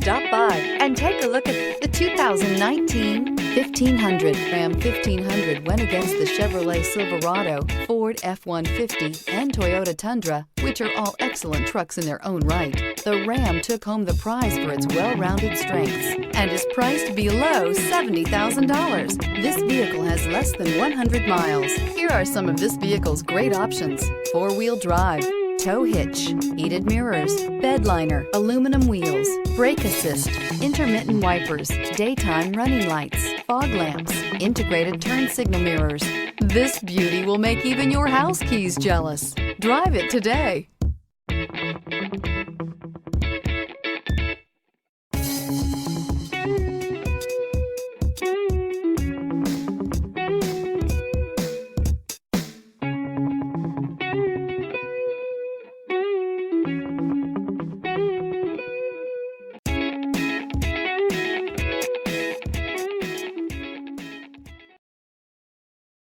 Stop by and take a look at the 2019 1500. Ram 1500 went against the Chevrolet Silverado, Ford F-150, and Toyota Tundra, which are all excellent trucks in their own right. The Ram took home the prize for its well-rounded strengths and is priced below $70,000. This vehicle has less than 100 miles. Here are some of this vehicle's great options: four-wheel drive, tow hitch, heated mirrors, bed liner, aluminum wheels, brake assist, intermittent wipers, daytime running lights, fog lamps, integrated turn signal mirrors. This beauty will make even your house keys jealous. Drive it today.